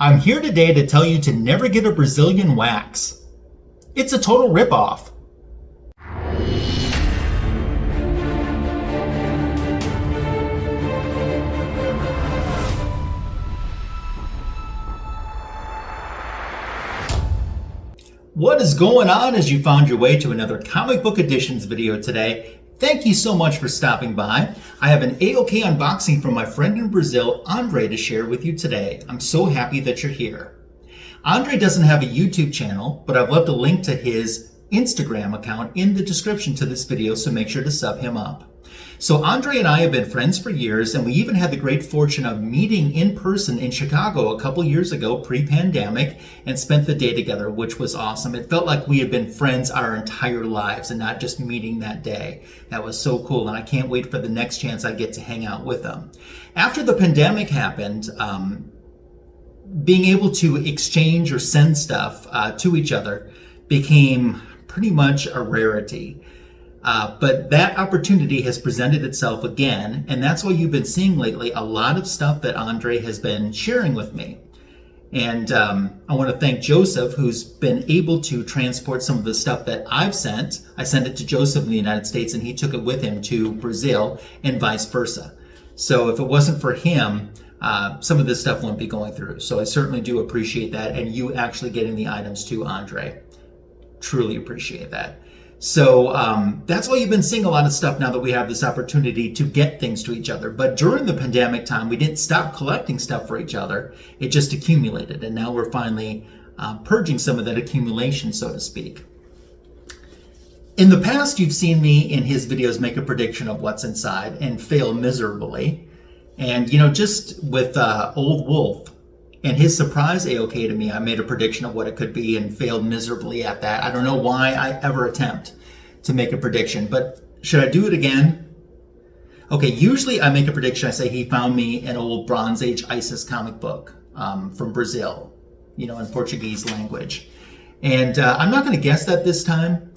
I'm here today to tell you to never get a Brazilian wax. It's a total ripoff. What is going on as you found your way to another Comic Book Editions video today? Thank you so much for stopping by. I have an AOK unboxing from my friend in Brazil, Andre, to share with you today. I'm so happy that you're here. Andre doesn't have a YouTube channel, but I've left a link to his Instagram account in the description to this video, so make sure to sub him up. So Andre and I have been friends for years, and we even had the great fortune of meeting in person in Chicago a couple years ago, pre-pandemic, and spent the day together, which was awesome. It felt like we had been friends our entire lives and not just meeting that day. That was so cool, and I can't wait for the next chance I get to hang out with him. After the pandemic happened, being able to exchange or send stuff to each other became pretty much a rarity. But that opportunity has presented itself again, and that's why you've been seeing lately a lot of stuff that Andre has been sharing with me. And I want to thank Joseph, who's been able to transport some of the stuff that I've sent. I sent it to Joseph in the United States, and he took it with him to Brazil, and vice versa. So if it wasn't for him, some of this stuff wouldn't be going through. So I certainly do appreciate that, and you actually getting the items to Andre. Truly appreciate that. So that's why you've been seeing a lot of stuff now that we have this opportunity to get things to each other. But during the pandemic time, we didn't stop collecting stuff for each other. It just accumulated. And now we're finally purging some of that accumulation, so to speak. In the past, you've seen me in his videos make a prediction of what's inside and fail miserably. And, you know, just with Old Wolf and his surprise AOK to me, I made a prediction of what it could be and failed miserably at that. I don't know why I ever attempt to make a prediction, but should I do it again? Okay, usually I make a prediction. I say he found me an old Bronze Age ISIS comic book from Brazil, you know, in Portuguese language. And I'm not going to guess that this time.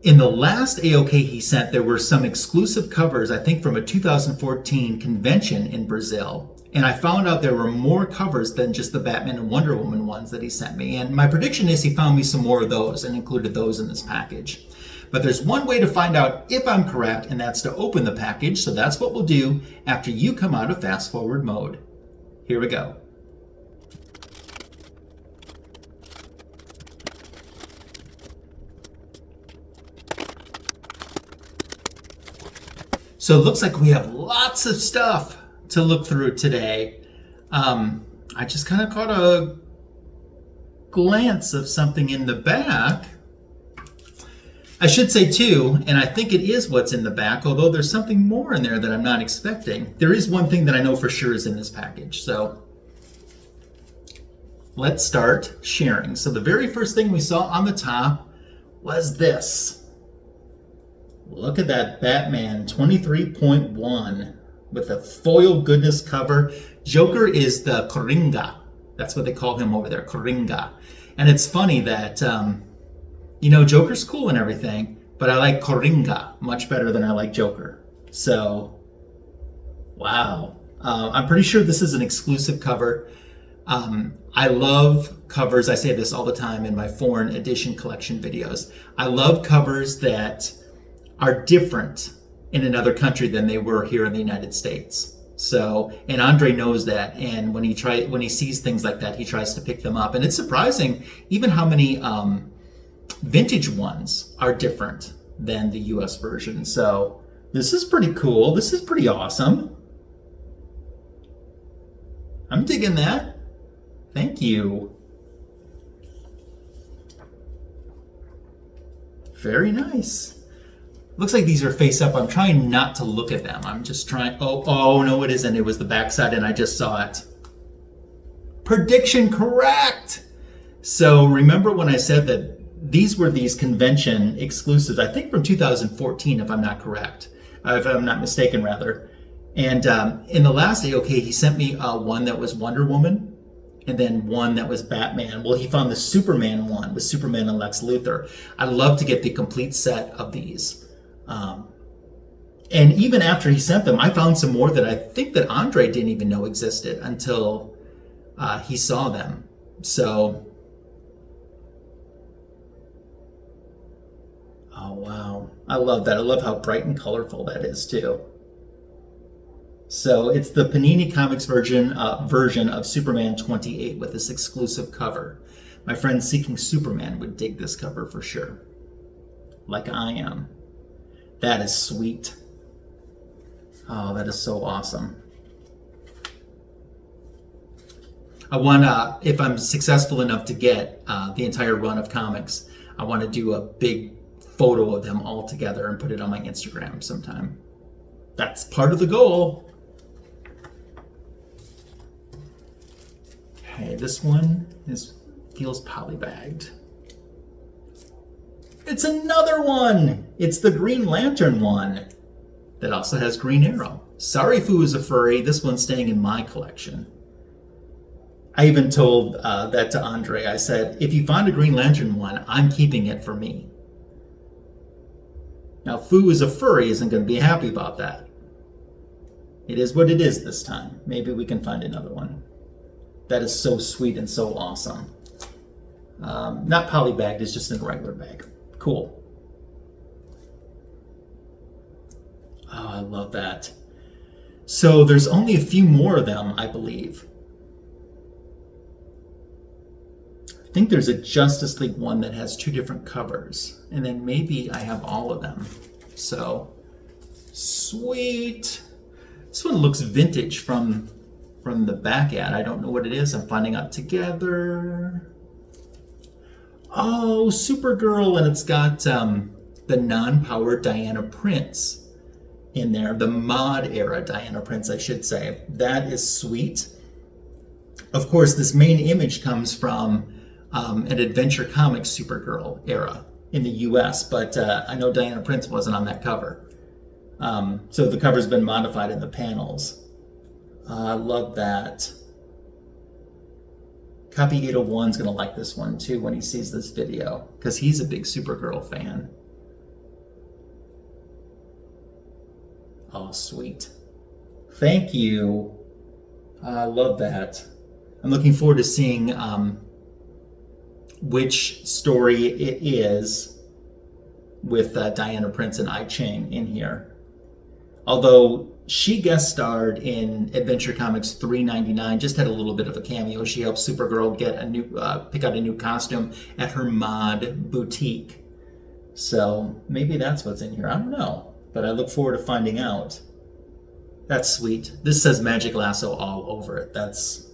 In the last AOK he sent, there were some exclusive covers, I think from a 2014 convention in Brazil. And I found out there were more covers than just the Batman and Wonder Woman ones that he sent me. And my prediction is he found me some more of those and included those in this package. But there's one way to find out if I'm correct, and that's to open the package. So that's what we'll do after you come out of fast forward mode. Here we go. So it looks like we have lots of stuff to look through today. I just kind of caught a glance of something in the back. I should say too, and I think it is what's in the back, although there's something more in there that I'm not expecting. There is one thing that I know for sure is in this package. So let's start sharing. So the very first thing we saw on the top was this. Look at that Batman 23.1 with a foil goodness cover. Joker is the Coringa. That's what they call him over there, Coringa. And it's funny that, you know, Joker's cool and everything, but I like Coringa much better than I like Joker. So, wow. I'm pretty sure this is an exclusive cover. I love covers. I say this all the time in my foreign edition collection videos. I love covers that are different in another country than they were here in the United States. So, and Andre knows that, and when he sees things like that, he tries to pick them up. And it's surprising even how many vintage ones are different than the US version. So this is pretty cool. This is pretty awesome. I'm digging that. Thank you. Very nice. Looks like these are face up. I'm trying not to look at them. I'm just trying. Oh no, it isn't. It was the backside and I just saw it. Prediction correct. So remember when I said that these were these convention exclusives, I think from 2014, if I'm not correct, if I'm not mistaken rather. And in the last AOK, he sent me one that was Wonder Woman, and then one that was Batman. Well, he found the Superman one with Superman and Lex Luthor. I'd love to get the complete set of these. And even after he sent them, I found some more that I think that Andre didn't even know existed until he saw them. So, oh wow, I love that. I love how bright and colorful that is too. So it's the Panini Comics version of Superman 28 with this exclusive cover. My friend Seeking Superman would dig this cover for sure, like I am. That is sweet. Oh, that is so awesome. I want to, if I'm successful enough to get the entire run of comics, I want to do a big photo of them all together and put it on my Instagram sometime. That's part of the goal. Okay, this one feels polybagged. It's another one! It's the Green Lantern one that also has Green Arrow. Sorry, Fu is a furry. This one's staying in my collection. I even told that to Andre. I said, if you find a Green Lantern one, I'm keeping it for me. Now, Fu is a furry isn't going to be happy about that. It is what it is this time. Maybe we can find another one. That is so sweet and so awesome. Not polybagged, it's just in a regular bag. Cool. Oh, I love that. So there's only a few more of them, I believe. I think there's a Justice League one that has 2 different covers. And then maybe I have all of them. So, sweet. This one looks vintage from the back ad. I don't know what it is. I'm finding out together. Oh, Supergirl, and it's got the non-powered Diana Prince in there. The mod era Diana Prince, I should say. That is sweet. Of course, this main image comes from an Adventure Comics Supergirl era in the US, but I know Diana Prince wasn't on that cover. So the cover's been modified in the panels. I love that. Copy 801's going to like this one too when he sees this video, because he's a big Supergirl fan. Oh, sweet. Thank you. I love that. I'm looking forward to seeing which story it is with Diana Prince and I Ching in here. Although she guest starred in Adventure Comics 399, just had a little bit of a cameo. She helped Supergirl get a new, pick out a new costume at her mod boutique. So maybe that's what's in here. I don't know, but I look forward to finding out. That's sweet. This says Magic Lasso all over it. That's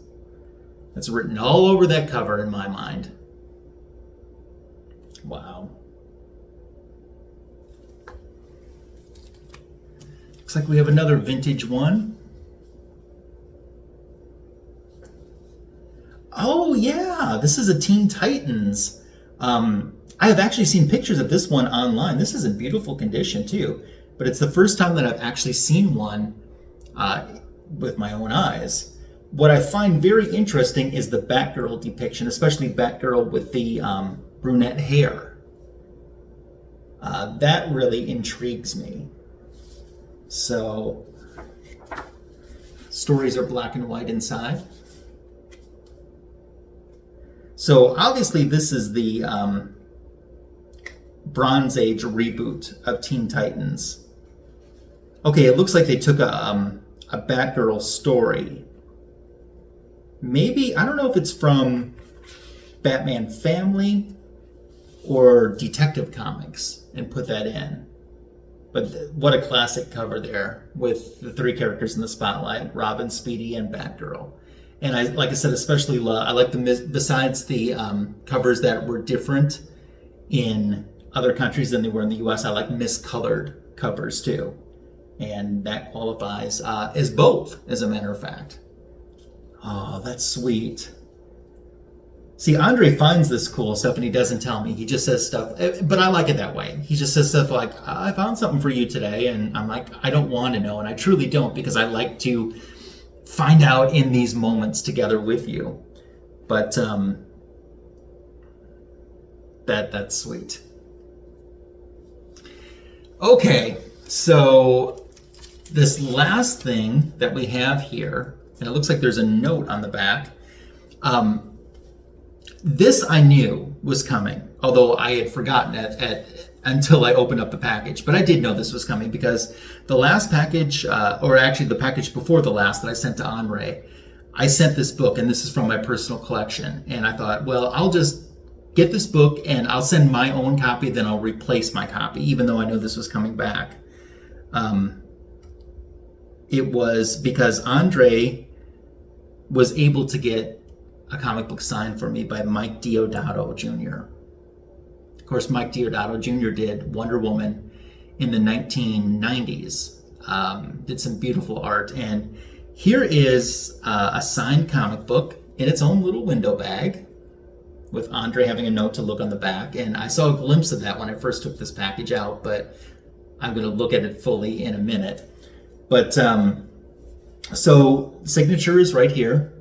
written all over that cover in my mind. Wow. Looks like we have another vintage one. Oh yeah, this is a Teen Titans. I have actually seen pictures of this one online. This is in beautiful condition too, but it's the first time that I've actually seen one with my own eyes. What I find very interesting is the Batgirl depiction, especially Batgirl with the brunette hair. That really intrigues me. So, stories are black and white inside. So obviously this is the Bronze Age reboot of Teen Titans. Okay, it looks like they took a Batgirl story. Maybe, I don't know if it's from Batman Family or Detective Comics and put that in. But what a classic cover there with the 3 characters in the spotlight, Robin, Speedy, and Batgirl. And I, like I said, especially I like the, besides the covers that were different in other countries than they were in the US, I like miscolored covers too. And that qualifies as both, as a matter of fact. Oh, that's sweet. See, Andre finds this cool stuff and he doesn't tell me. He just says stuff, but I like it that way. He just says stuff like, I found something for you today. And I'm like, I don't want to know. And I truly don't, because I like to find out in these moments together with you. But that's sweet. Okay, so this last thing that we have here, and it looks like there's a note on the back. This I knew was coming, although I had forgotten it until I opened up the package. But I did know this was coming because the last package, or actually the package before the last that I sent to Andre, I sent this book, and this is from my personal collection. And I thought, well, I'll just get this book and I'll send my own copy, then I'll replace my copy, even though I know this was coming back. It was because Andre was able to get a comic book signed for me by Mike Deodato Jr. Of course, Mike Deodato Jr. did Wonder Woman in the 1990s. Did some beautiful art. And here is a signed comic book in its own little window bag, with Andre having a note to look on the back. And I saw a glimpse of that when I first took this package out, but I'm going to look at it fully in a minute. But so signature is right here.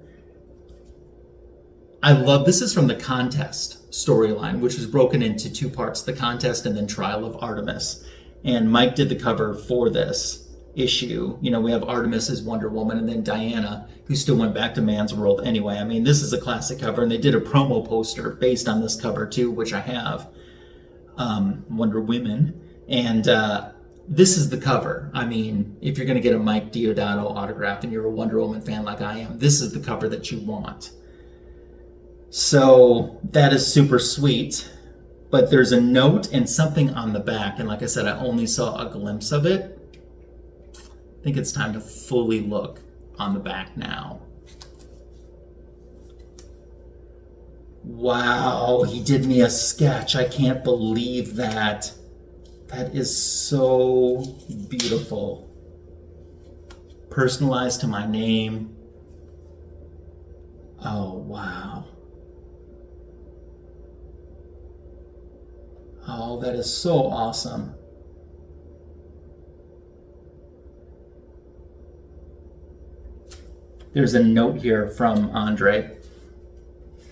I love, this is from the Contest storyline, which was broken into two parts, the Contest and then Trial of Artemis. And Mike did the cover for this issue. You know, we have Artemis as Wonder Woman and then Diana, who still went back to man's world anyway. I mean, this is a classic cover, and they did a promo poster based on this cover too, which I have, Wonder Women. And this is the cover. I mean, if you're going to get a Mike Deodato autograph and you're a Wonder Woman fan like I am, this is the cover that you want. So that is super sweet, but there's a note and something on the back. And like I said, I only saw a glimpse of it. I think it's time to fully look on the back now. Wow, he did me a sketch. I can't believe that. That is so beautiful. Personalized to my name. Oh, wow. Oh, that is so awesome. There's a note here from Andre,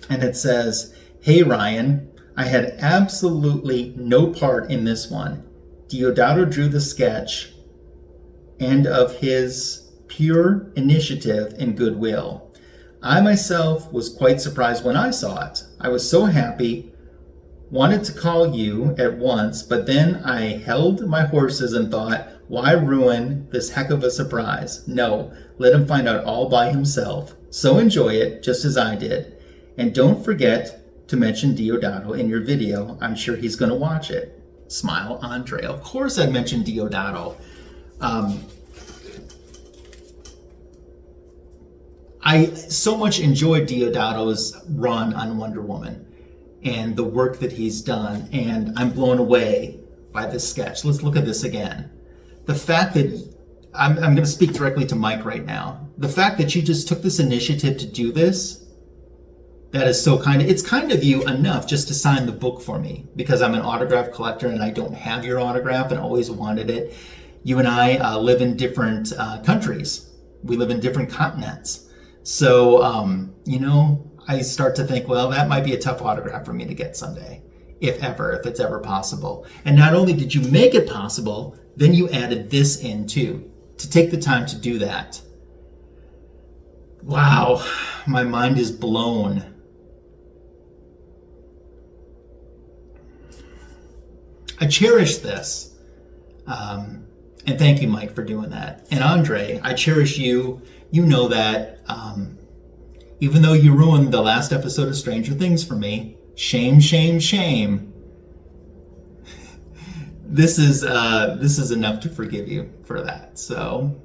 and it says, "Hey Ryan, I had absolutely no part in this one. Deodato drew the sketch and of his pure initiative and goodwill. I myself was quite surprised when I saw it. I was so happy, wanted to call you at once, but then I held my horses and thought, why ruin this heck of a surprise? No, let him find out all by himself. So enjoy it, just as I did. And don't forget to mention Deodato in your video. I'm sure he's going to watch it. Smile, Andre." Of course I mentioned Deodato. I so much enjoyed Deodato's run on Wonder Woman and the work that he's done, and I'm blown away by this sketch. Let's look at this again. The fact that, I'm going to speak directly to Mike right now. The fact that you just took this initiative to do this, that is so kind of, it's kind of you enough just to sign the book for me, because I'm an autograph collector and I don't have your autograph and always wanted it. You and I live in different countries. We live in different continents. So, you know, I start to think, well, that might be a tough autograph for me to get someday, if it's ever possible. And not only did you make it possible, then you added this in too, to take the time to do that. Wow, my mind is blown. I cherish this. And thank you, Mike, for doing that. And Andre, I cherish you. You know that. Even though you ruined the last episode of Stranger Things for me, shame, shame, shame. This is enough to forgive you for that. So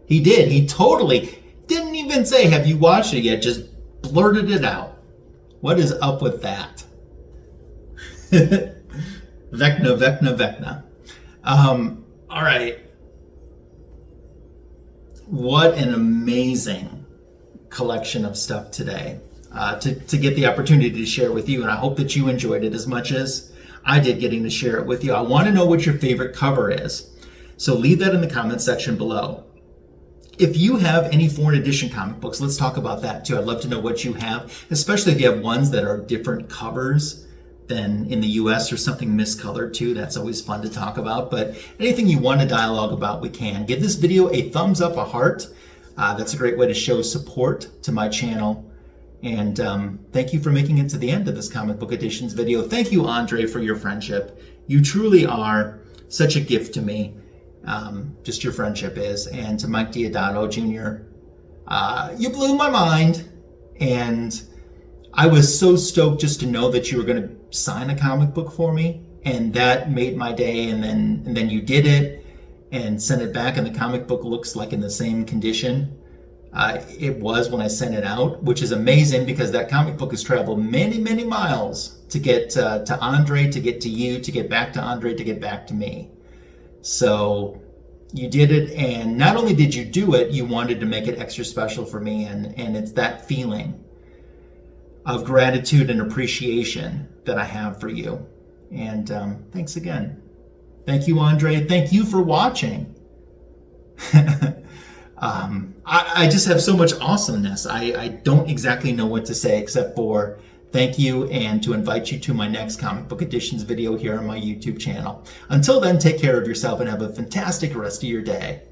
he did. He totally didn't even say, "Have you watched it yet?" Just blurted it out. What is up with that? Vecna. All right. What an amazing collection of stuff today to get the opportunity to share with you. And I hope that you enjoyed it as much as I did getting to share it with you. I want to know what your favorite cover is. So leave that in the comment section below. If you have any foreign edition comic books, let's talk about that too. I'd love to know what you have, especially if you have ones that are different covers than in the US or something miscolored too. That's always fun to talk about. But anything you want to dialogue about, we can. Give this video a thumbs up, a heart. That's a great way to show support to my channel. And thank you for making it to the end of this comic book editions video. Thank you, Andre, for your friendship. You truly are such a gift to me. Just your friendship is. And to Mike Deodato Jr., you blew my mind. And I was so stoked just to know that you were going to sign a comic book for me. And that made my day. And then you did it and sent it back. And the comic book looks like in the same condition it was when I sent it out, which is amazing because that comic book has traveled many, many miles to get to Andre, to get to you, to get back to Andre, to get back to me. So you did it, and not only did you do it, you wanted to make it extra special for me, and it's that feeling of gratitude and appreciation that I have for you. And thanks again. Thank you, Andre. Thank you for watching. I just have so much awesomeness. I don't exactly know what to say except for thank you and to invite you to my next comic book editions video here on my YouTube channel. Until then, take care of yourself and have a fantastic rest of your day.